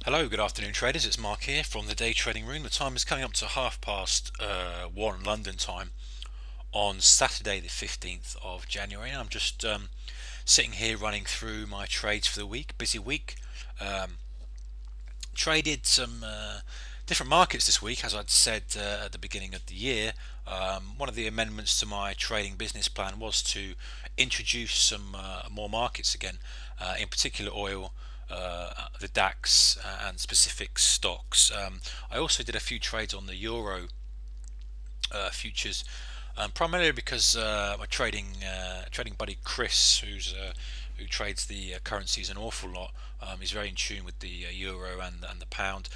Hello, good afternoon traders. It's Mark here from the day trading room. The time is coming up to 1:30 London time on Saturday the 15th of January. And I'm just sitting here running through my trades for the week. Busy week. Um, Traded some different markets this week, as I'd said at the beginning of the year. One of the amendments to my trading business plan was to introduce some more markets again, in particular oil, the DAX, and specific stocks. I also did a few trades on the euro futures, primarily because my trading buddy Chris, who trades the currencies an awful lot, is very in tune with the euro and the pound.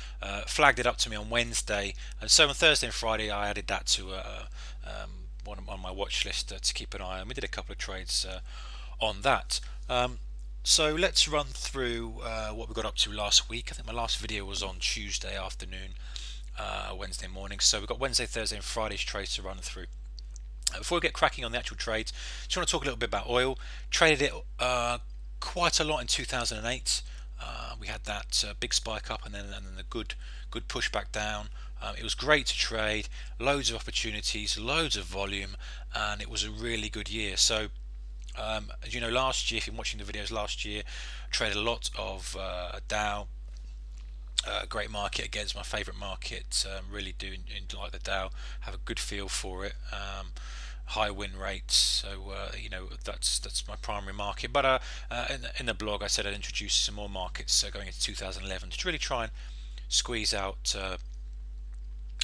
Flagged it up to me on Wednesday, and so on Thursday and Friday I added that to on my watch list to keep an eye on. We did a couple of trades on that. So let's run through what we got up to last week. I think my last video was on Tuesday afternoon, Wednesday morning. So we've got Wednesday, Thursday, and Friday's trades to run through. Before we get cracking on the actual trades, just want to talk a little bit about oil. Traded it quite a lot in 2008. We had that big spike up and then the good pushback down. It was great to trade, loads of opportunities, loads of volume, and it was a really good year. So as you know, last year, if you're watching the videos last year, I traded a lot of Dow. Great market, again, it's my favourite market. Really do like the Dow, have a good feel for it. High win rates, so that's my primary market. But in the blog, I said I'd introduce some more markets going into 2011 to really try and squeeze out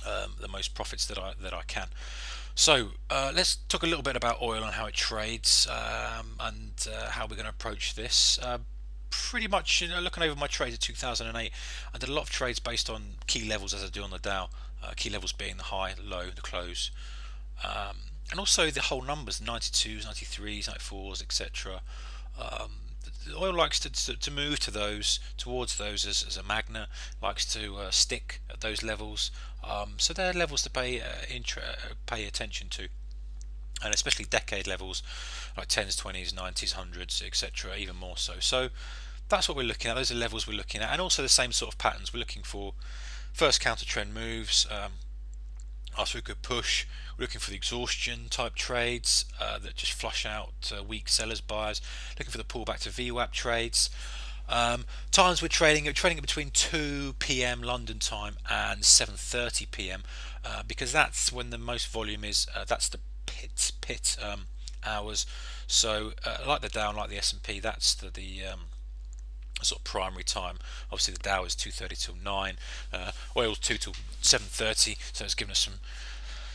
the most profits that I can. So let's talk a little bit about oil and how it trades, and how we're going to approach this. Pretty much, looking over my trades of 2008, I did a lot of trades based on key levels, as I do on the Dow. Key levels being the high, the low, the close, and also the whole numbers: 92s, 93s, 94s, etc. The oil likes to move towards those as a magnet, likes to stick at those levels. So they're levels to pay attention to, and especially decade levels like 10s, 20s, 90s, 100s, etc. Even more so. So that's what we're looking at. Those are levels we're looking at, and also the same sort of patterns. We're looking for first counter trend moves. After a good push, we're looking for the exhaustion type trades that just flush out weak sellers, buyers. Looking for the pullback to VWAP trades. Times we're trading it between 2 p.m. London time and 7:30 p.m. Because that's when the most volume is. That's the pit hours. So like the Dow, like the S&P, that's the sort of primary time. Obviously the Dow is 2:30 till 9, oil's 2 till 7:30, so it's given us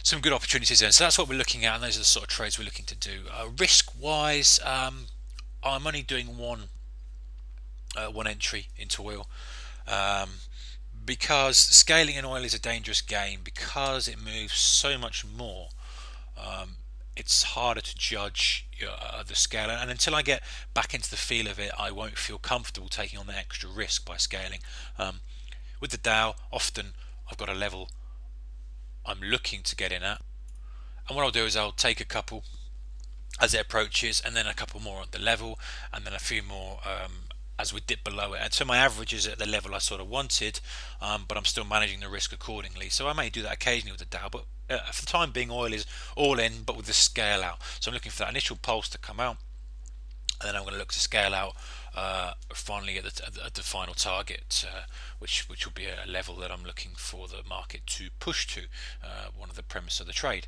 some good opportunities there. So that's what we're looking at, and those are the sort of trades we're looking to do. Risk wise, I'm only doing one entry into oil, because scaling in oil is a dangerous game because it moves so much more. It's harder to judge the scale, and until I get back into the feel of it, I won't feel comfortable taking on the extra risk by scaling. With the Dow, often I've got a level I'm looking to get in at, and what I'll do is I'll take a couple as it approaches, and then a couple more at the level, and then a few more as we dip below it. And so my average is at the level I sort of wanted, but I'm still managing the risk accordingly. So I may do that occasionally with the Dow, but for the time being, oil is all in, but with the scale out. So I'm looking for that initial pulse to come out, and then I'm going to look to scale out finally at the final target, which will be a level that I'm looking for the market to push to. One of the premise of the trade.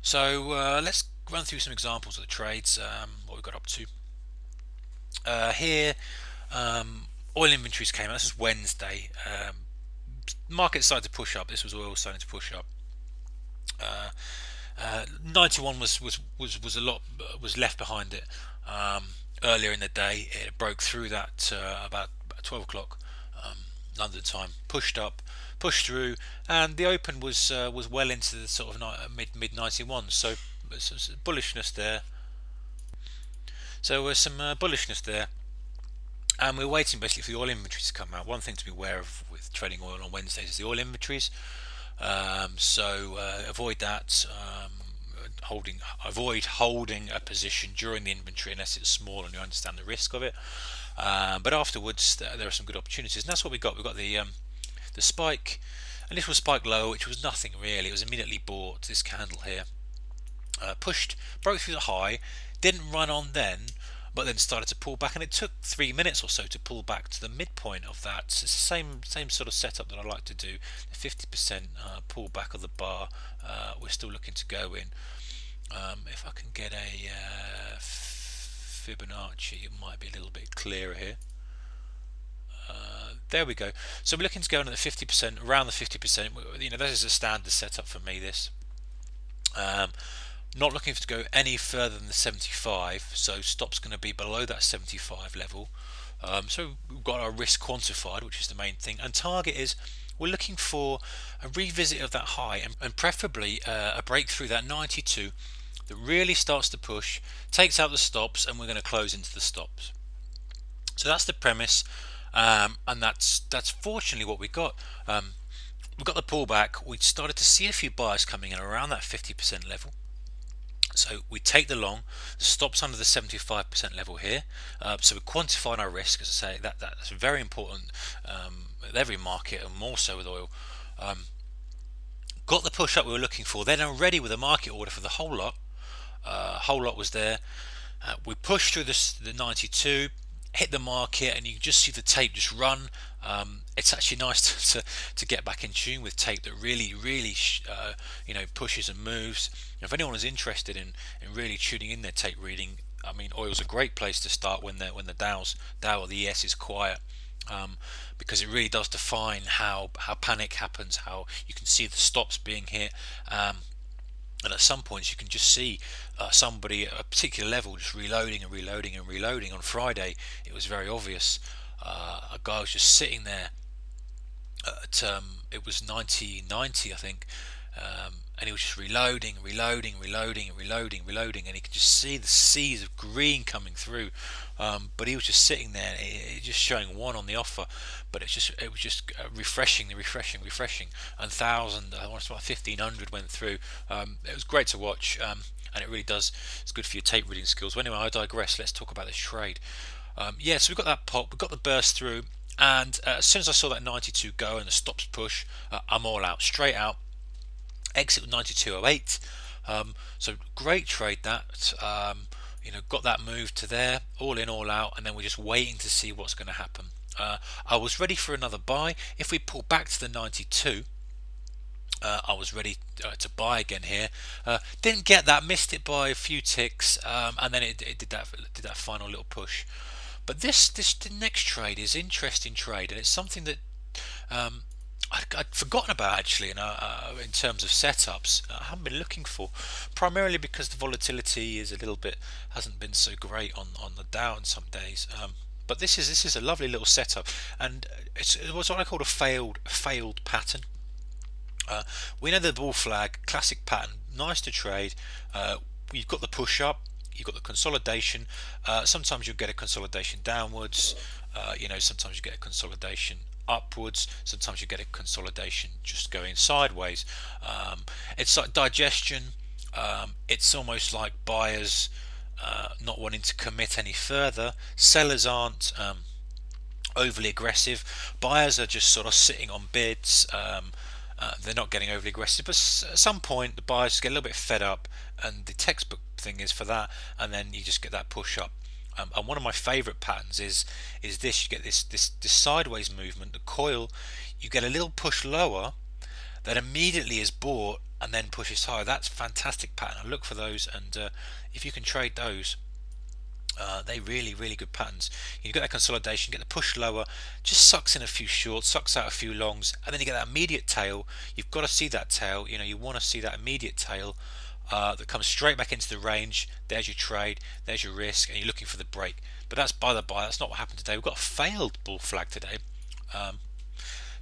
So let's run through some examples of the trades, what we got up to. Here, oil inventories came out. This is Wednesday. Market started to push up. This was oil starting to push up. 91 was a lot was left behind it. Earlier in the day, it broke through that about 12 o'clock London time, pushed up, pushed through, and the open was well into the sort of mid 91. So bullishness there. So there's some bullishness there, and we're waiting basically for the oil inventories to come out. One thing to be aware of with trading oil on Wednesdays is the oil inventories. So avoid that. Avoid holding a position during the inventory unless it's small and you understand the risk of it. but afterwards there are some good opportunities, and that's what we got. We got the spike, initial spike low, which was nothing really. It was immediately bought. This candle here broke through the high, didn't run on then, but then started to pull back, and it took 3 minutes or so to pull back to the midpoint of that. So it's the same sort of setup that I like to do. The 50% pull back of the bar. We're still looking to go in. If I can get a Fibonacci, it might be a little bit clearer here. There we go. So we're looking to go in at the 50%, around the 50%. You know, this is a standard setup for me. This. Not looking to go any further than the 75, so stop's going to be below that 75 level. So we've got our risk quantified, which is the main thing, and target is we're looking for a revisit of that high, and preferably a breakthrough that 92 that really starts to push, takes out the stops, and we're going to close into the stops. So that's the premise, and that's fortunately what we got. We got the pullback. We started to see a few buyers coming in around that 50% level. So we take the long, the stops under the 75% level here. So we're quantifying our risk. As I say, that's very important with every market, and more so with oil. Got the push up we were looking for. Then I'm ready with a market order for the whole lot. Whole lot was there. We pushed through the 92, hit the market, and you can just see the tape just run. It's actually nice to get back in tune with tape that really pushes and moves. If anyone is interested in really tuning in their tape reading, I mean, oil's a great place to start when the Dow or the ES is quiet, because it really does define how panic happens, how you can see the stops being hit. And at some points you can just see somebody at a particular level just reloading and reloading and reloading. On Friday it was very obvious. A guy was just sitting there at it was 90 I think, and he was just reloading, and he could just see the seas of green coming through, but he was just sitting there, just showing one on the offer, but it was just refreshing, and 1,000, I want to say 1,500 went through. It was great to watch, and it really does. It's good for your tape reading skills. Well, anyway, I digress. Let's talk about this trade. So we got that pop, we got the burst through, and as soon as I saw that 92 go and the stops push, I'm all out, straight out. Exit with 92.08. So great trade that. Got that move to there, all in, all out, and then we're just waiting to see what's going to happen. I was ready for another buy. If we pull back to the 92, I was ready to buy again here. Didn't get that, missed it by a few ticks, and then it did that final little push. But the next trade is interesting trade, and it's something that I'd forgotten about actually, in terms of setups. I haven't been looking for, primarily because the volatility hasn't been so great on the Dow on some days. But this is a lovely little setup, and it was what I called a failed pattern. We know the bull flag, classic pattern, nice to trade. You've got the push up, you've got the consolidation. Sometimes you'll get a consolidation downwards. Sometimes you get a consolidation upwards. Sometimes you get a consolidation just going sideways. It's like digestion. It's almost like buyers not wanting to commit any further. Sellers aren't overly aggressive. Buyers are just sort of sitting on bids. They're not getting overly aggressive, but at some point the buyers get a little bit fed up, and the textbook thing is for that, and then you just get that push up. And one of my favourite patterns is this. You get this sideways movement, the coil, you get a little push lower that immediately is bought and then pushes higher. That's a fantastic pattern. I look for those, and if you can trade those, they really good patterns. You get that consolidation, get the push lower, just sucks in a few shorts, sucks out a few longs, and then you get that immediate tail. You've got to see that tail. You want to see that immediate tail that comes straight back into the range. There's your trade, there's your risk, and you're looking for the break. But that's by the by. That's not what happened today. We've got a failed bull flag today.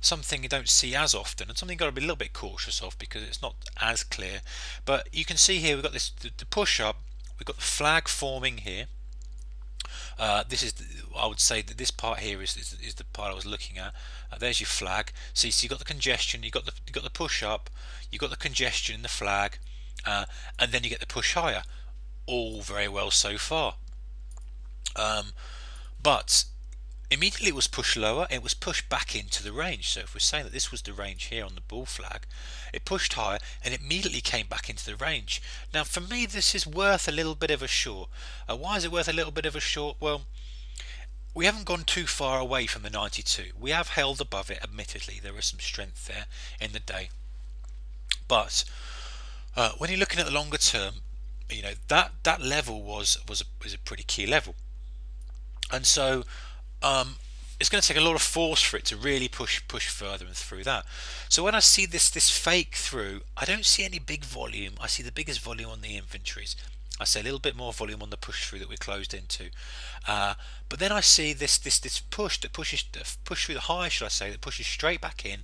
Something you don't see as often, and something you've got to be a little bit cautious of because it's not as clear. But you can see here we've got the push up. We've got the flag forming here. I would say that this part here is the part I was looking at. There's your flag. So you got the congestion, you got the push up, you got the congestion in the flag, and then you get the push higher. All very well so far. But Immediately it was pushed lower, it was pushed back into the range. So if we're saying that this was the range here on the bull flag, it pushed higher and immediately came back into the range. Now for me this is worth a little bit of a short. Why is it worth a little bit of a short? Well, we haven't gone too far away from the 92. We have held above it, admittedly. There is some strength there in the day. But when you're looking at the longer term, that level was a pretty key level. And so it's going to take a lot of force for it to really push further and through that. So when I see this fake through, I don't see any big volume. I see the biggest volume on the inventories. I see a little bit more volume on the push through that we closed into, but then I see this push that pushes push through the high, should I say, that pushes straight back in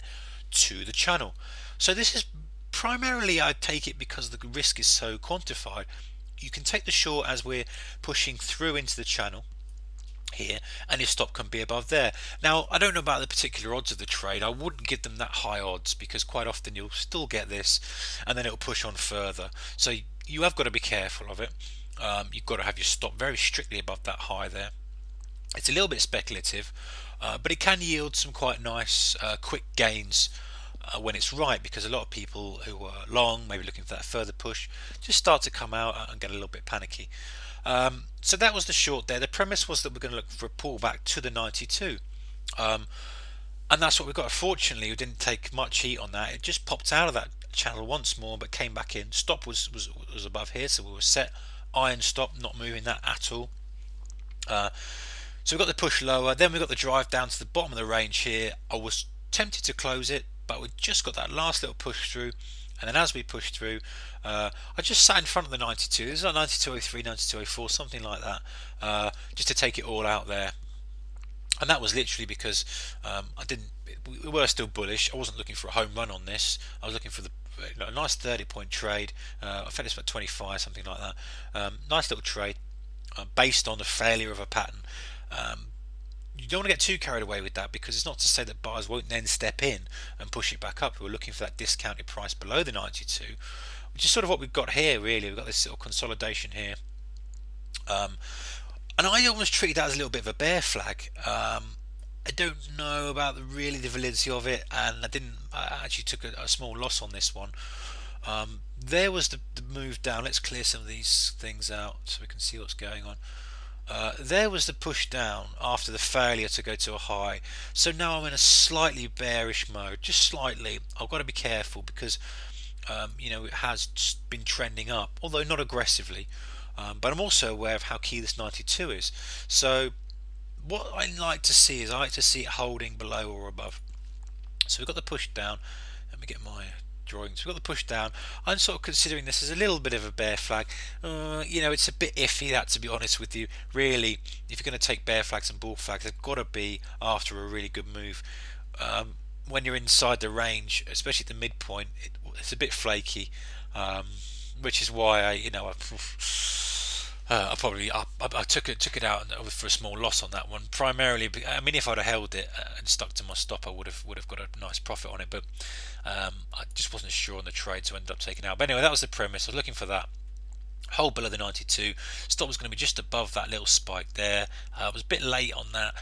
to the channel. So this is primarily, I take it, because the risk is so quantified. You can take the short as we're pushing through into the channel here, and your stop can be above there. Now I don't know about the particular odds of the trade. I wouldn't give them that high odds, because quite often you'll still get this and then it'll push on further. So you have got to be careful of it. You've got to have your stop very strictly above that high there. It's a little bit speculative, but it can yield some quite nice quick gains when it's right, because a lot of people who are long, maybe looking for that further push, just start to come out and get a little bit panicky. So that was the short there. The premise was that we're going to look for a pullback to the 92, and that's what we got. Fortunately, we didn't take much heat on that. It just popped out of that channel once more, but came back in. Stop was above here, so we were set. Iron stop, not moving that at all. So we got the push lower, then we got the drive down to the bottom of the range here. I was tempted to close it, but we just got that last little push through. And then as we pushed through, I just sat in front of the 92. This is like 92.03, 92.04, something like that, just to take it all out there. And that was literally because we were still bullish. I wasn't looking for a home run on this. I was looking for a nice 30-point trade. I think it's about 25, something like that. Nice little trade based on the failure of a pattern. You don't want to get too carried away with that, because it's not to say that buyers won't then step in and push it back up. We're looking for that discounted price below the 92, which is sort of what we've got here. Really, we've got this little consolidation here, and I almost treated that as a little bit of a bear flag. I don't know about the validity of it, and I actually took a small loss on this one. There was the move down. Let's clear some of these things out so we can see what's going on. There was the push down after the failure to go to a high. So now I'm in a slightly bearish mode, just slightly. I've got to be careful, because it has been trending up, although not aggressively. But I'm also aware of how key this 92 is. So what I like to see is it holding below or above. So we've got the push down. Let me get my drawings. We've got the push down. I'm sort of considering this as a little bit of a bear flag. It's a bit iffy, that, to be honest with you. Really, if you're going to take bear flags and bull flags, they've got to be after a really good move. When you're inside the range, especially at the midpoint, it's a bit flaky, which is why I took it out for a small loss on that one. Primarily, I mean, if I'd have held it and stuck to my stop, I would have got a nice profit on it. But I just wasn't sure on the trade, so I ended up taking out. But anyway, that was the premise. I was looking for that hold below the 92. Stop was going to be just above that little spike there. I was a bit late on that.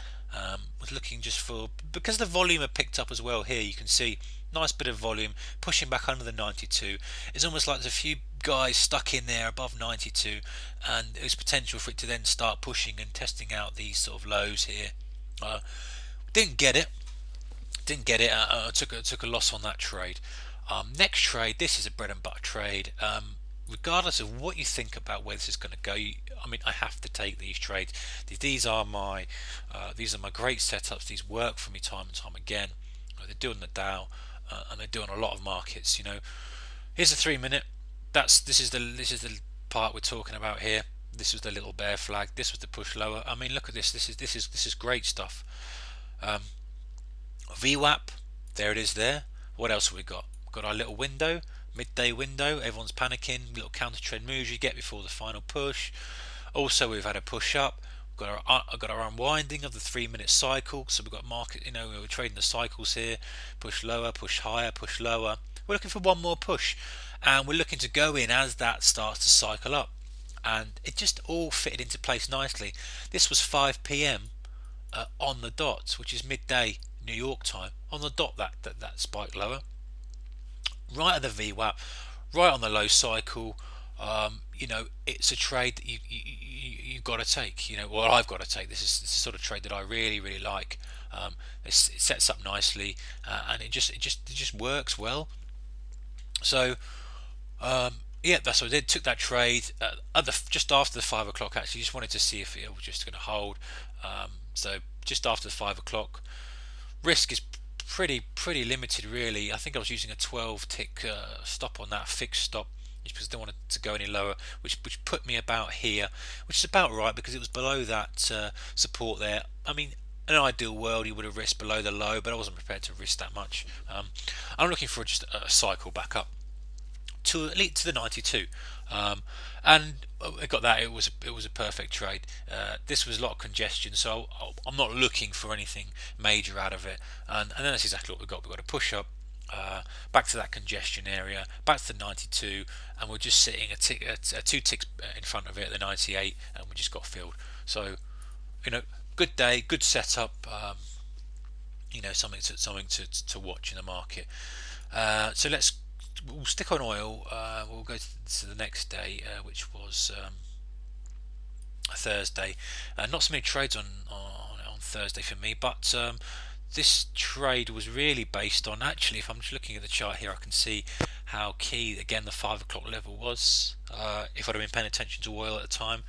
Was looking just for, because the volume had picked up as well here. You can see nice bit of volume pushing back under the 92. It's almost like there's a few guys stuck in there above 92, and there's potential for it to then start pushing and testing out these sort of lows here. Didn't get it. I took a loss on that trade. Next trade, this is a bread and butter trade. Regardless of what you think about where this is going to go, I have to take these trades. These are my great setups. These work for me time and time again. They're doing the Dow, and they're doing a lot of markets. Here's a 3-minute. This is the part we're talking about here. This was the little bear flag. This was the push lower. Look at this. This is great stuff. VWAP. There it is. There. What else have we got? Got our little window. Midday window, everyone's panicking, little counter trend moves you get before the final push. Also, we've had a push up. We've got our unwinding of the 3-minute cycle. So we've got market, we're trading the cycles here. Push lower, push higher, push lower. We're looking for one more push, and we're looking to go in as that starts to cycle up. And it just all fitted into place nicely. This was 5 p.m. on the dot, which is midday New York time, on the dot that spike lower, right at the VWAP, right on the low cycle. It's a trade that you've got to take. Well, I've got to take. This is the sort of trade that I really like. It sets up nicely, and it just works well. So yeah, that's what I did. Took that trade just after the 5 o'clock. Actually, just wanted to see if it was just going to hold. So just after the 5 o'clock, risk is pretty limited, really. I think I was using a 12 tick stop on that, fixed stop, because I didn't want it to go any lower, which put me about here, which is about right because it was below that support there. I mean, in an ideal world, you would have risked below the low, but I wasn't prepared to risk that much. I'm looking for just a cycle back up to at least to the 92, and I got that. It was a perfect trade. This was a lot of congestion, so I'm not looking for anything major out of it. And then that's exactly what we got. We got a push up back to that congestion area, back to the 92, and we're just sitting a 2 ticks in front of it at the 98, and we just got filled. So good day, good setup. Something to watch in the market. So we'll stick on oil. We'll go to the next day, which was a Thursday. Not so many trades on Thursday for me, but this trade was really based on, actually, if I'm just looking at the chart here, I can see how key again the 5 o'clock level was. If I'd have been paying attention to oil at the time,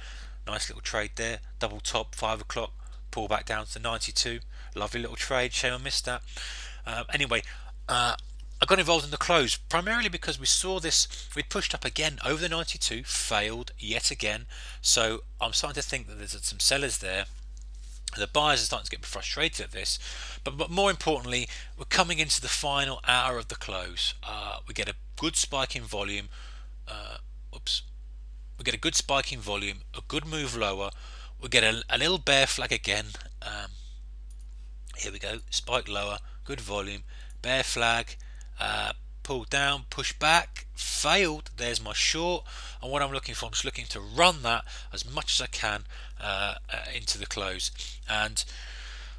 nice little trade there, double top, 5 o'clock, pull back down to the 92, lovely little trade. Shame I missed that. Anyway, I got involved in the close primarily because we saw this. We pushed up again over the 92, failed yet again. So I'm starting to think that there's some sellers there. The buyers are starting to get frustrated at this, but more importantly, we're coming into the final hour of the close. We get a good spike in volume. We get a good spike in volume, a good move lower. We get a little bear flag again. Here we go, spike lower, good volume, bear flag, pull down, push back, failed. There's my short, and what I'm looking for, I'm just looking to run that as much as I can into the close. And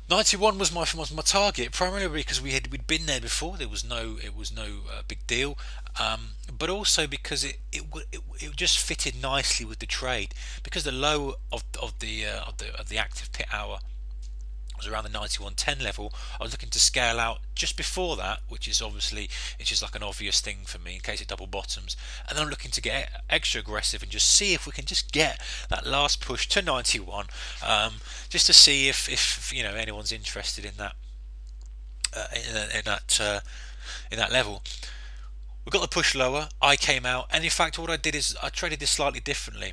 91 was my target, primarily because we'd been there before. It was no big deal, but also because it just fitted nicely with the trade, because the low of the active pit hour was around the 91.10 level. I was looking to scale out just before that, which is obviously, it's just like an obvious thing for me in case it double bottoms, and then I'm looking to get extra aggressive and just see if we can just get that last push to 91, just to see if anyone's interested in that in that level. We got the push lower, I came out, and in fact what I did is I traded this slightly differently.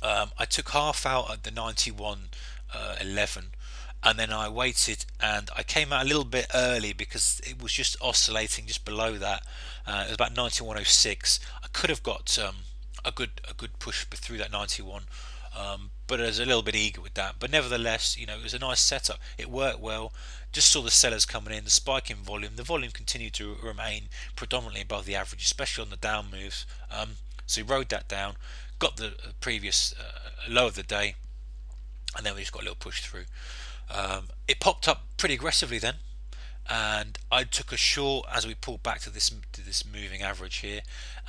I took half out at the 91.11, and then I waited and I came out a little bit early because it was just oscillating just below that. It was about 91.06. I could have got a good push through that 91, but I was a little bit eager with that. But nevertheless, it was a nice setup. It worked well. Just saw the sellers coming in, the spike in volume. The volume continued to remain predominantly above the average, especially on the down moves. So we rode that down, got the previous low of the day, and then we just got a little push through. It popped up pretty aggressively then, and I took a short as we pulled back to this moving average here,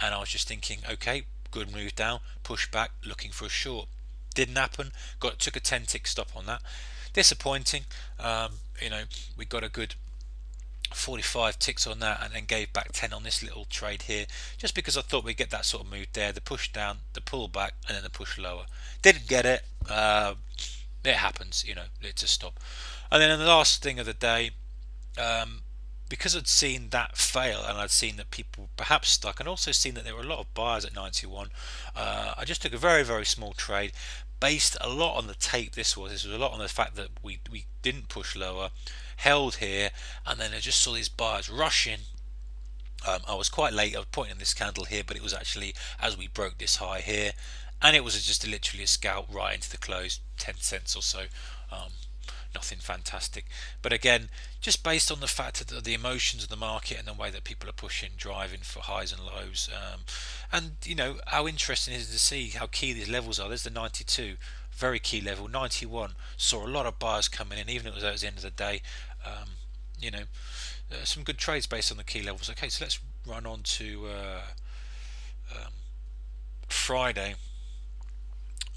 and I was just thinking, okay, good move down, push back, looking for a short. Didn't happen. Took a 10 tick stop on that. Disappointing. We got a good 45 ticks on that, and then gave back 10 on this little trade here, just because I thought we'd get that sort of move there, the push down, the pull back, and then the push lower. Didn't get it. It happens, it's a stop. And then the last thing of the day, because I'd seen that fail and I'd seen that people perhaps stuck, and also seen that there were a lot of buyers at 91, I just took a very, very small trade, based a lot on the tape. This was a lot on the fact that we didn't push lower, held here, and then I just saw these buyers rush in. I was quite late. I was pointing this candle here, but it was actually as we broke this high here, and it was just literally a scalp right into the close, 10 cents or so. Nothing fantastic, but again, just based on the fact that the emotions of the market and the way that people are pushing, driving for highs and lows, and how interesting it is to see how key these levels are. There's the 92, very key level 91. Saw a lot of buyers coming in, even if it was at the end of the day. You know, some good trades based on the key levels. Okay, so let's run on to Friday.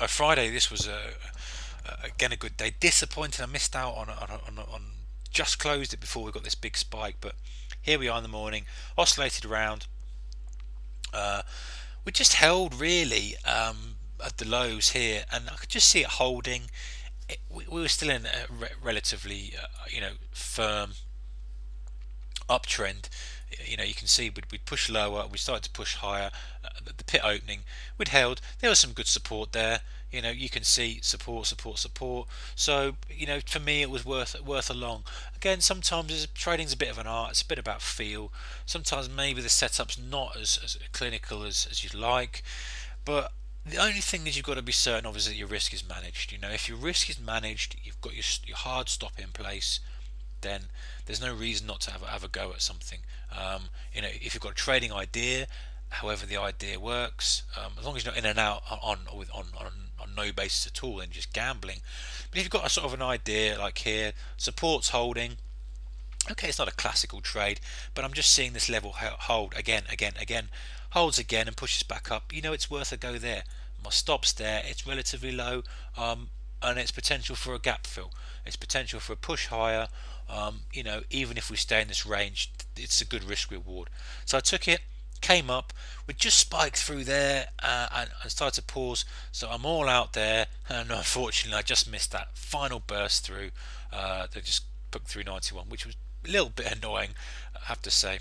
Friday, this was again a good day. Disappointed, I missed out on just closed it before we got this big spike, but here we are in the morning, oscillated around. We just held really at the lows here, and I could just see it holding. We were still in a relatively firm uptrend. You can see we'd push lower, we started to push higher. The pit opening, we'd held. There was some good support there. You can see support. So for me, it was worth a long. Again, sometimes trading's a bit of an art. It's a bit about feel. Sometimes maybe the setup's not as clinical as you'd like, but the only thing that you've got to be certain of is that your risk is managed. If your risk is managed, you've got your hard stop in place, then there's no reason not to have a go at something. If you've got a trading idea, however the idea works, as long as you're not in and out on no basis at all, then just gambling. But if you've got a sort of an idea, like here, support's holding. Okay, it's not a classical trade, but I'm just seeing this level hold again, holds again and pushes back up. It's worth a go there. My stop's there. It's relatively low, and it's potential for a gap fill. It's potential for a push higher. Even if we stay in this range, it's a good risk reward. So I took it, came up, we just spiked through there, and started to pause. So I'm all out there, and unfortunately I just missed that final burst through. They just put through 91, which was a little bit annoying, I have to say.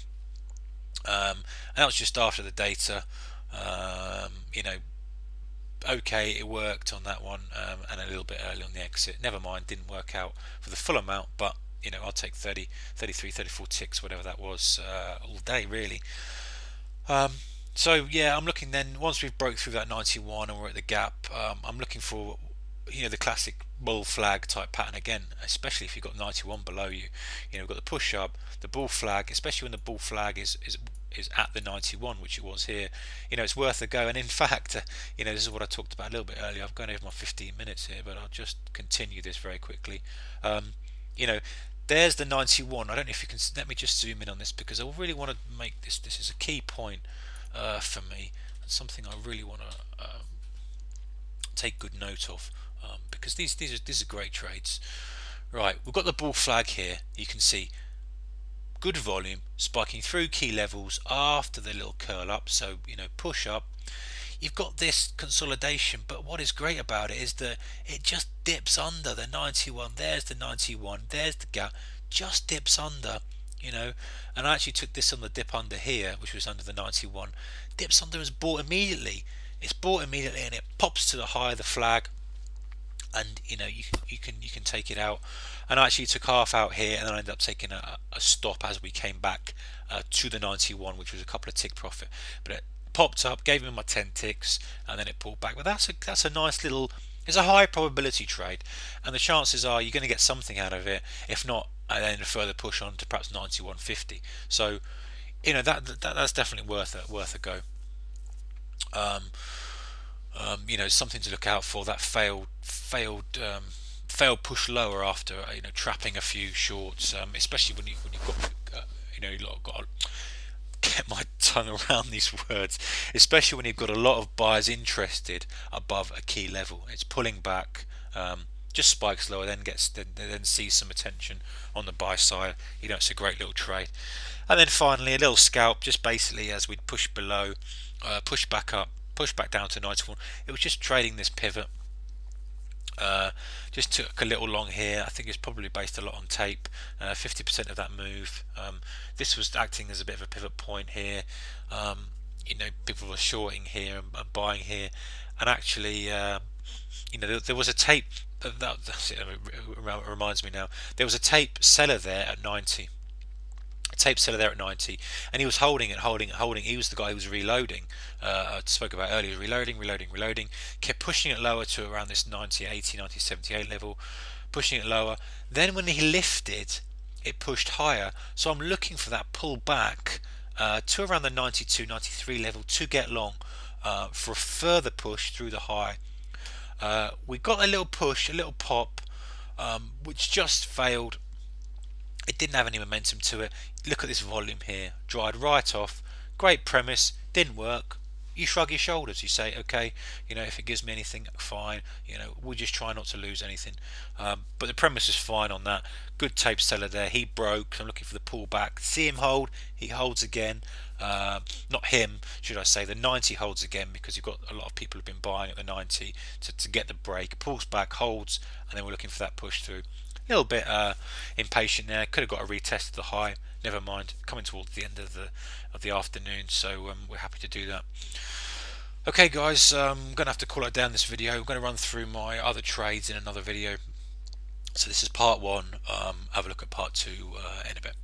And that was just after the data. Okay, it worked on that one, and a little bit early on the exit. Never mind, didn't work out for the full amount, but I'll take 30, 33, 34 ticks, whatever that was, all day really. So yeah, I'm looking then, once we've broke through that 91 and we're at the gap, I'm looking for the classic bull flag type pattern again, especially if you've got 91 below you. We've got the push up, the bull flag, especially when the bull flag is at the 91, which it was here. It's worth a go. And in fact, this is what I talked about a little bit earlier. I've gone over my 15 minutes here, but I'll just continue this very quickly. There's the 91. I don't know if you can let me just zoom in on this, because I really want to make this is a key point for me, and something I really want to take good note of, because these are great trades. Right, we've got the bull flag here. You can see good volume spiking through key levels after the little curl up. So push up, you've got this consolidation, but what is great about it is that it just dips under the 91. There's the 91, there's the gap, just dips under, and I actually took this on the dip under here, which was under the 91. Dips under, is bought immediately. It's bought immediately, and it pops to the high of the flag, and you can take it out. And I actually took half out here, and then I ended up taking a stop as we came back to the 91, which was a couple of tick profit. But it popped up, gave me my 10 ticks, and then it pulled back. But that's a nice little, it's a high probability trade, and the chances are you're going to get something out of it. If not, then a further push on to perhaps 91.50. So that's definitely worth a go. Something to look out for. That failed push lower after trapping a few shorts, especially when you've got to get my tongue around these words, especially when you've got a lot of buyers interested above a key level. It's pulling back, just spikes lower, then sees some attention on the buy side. It's a great little trade. And then finally a little scalp, just basically as we'd push below, push back up, push back down to 91. It was just trading this pivot. Just took a little long here. I think it's probably based a lot on tape. 50% of that move. This was acting as a bit of a pivot point here. People were shorting here and buying here, and actually, there was a tape. That's it, it reminds me now. There was a tape seller there at 90. Tape seller there at 90, and he was holding. He was the guy who was reloading. I spoke about earlier, reloading, kept pushing it lower to around this 90, 80, 90, 78 level, pushing it lower. Then when he lifted, it pushed higher. So I'm looking for that pull back to around the 92, 93 level to get long for a further push through the high. We got a little push, a little pop, which just failed. It didn't have any momentum to it. Look at this volume here, dried right off. Great premise, didn't work. You shrug your shoulders. You say, okay, if it gives me anything, fine. We just try not to lose anything. But the premise is fine on that. Good tape seller there. He broke. I'm looking for the pullback. See him hold. He holds again. Not him, should I say. The 90 holds again because you've got a lot of people who've been buying at the 90 to get the break. Pulls back, holds, and then we're looking for that push through. A little bit impatient there. Could have got a retest of the high. Never mind. Coming towards the end of the afternoon, so we're happy to do that. Okay, guys, I'm gonna have to call it down this video. I'm gonna run through my other trades in another video. So this is part one. Have a look at part two in a bit.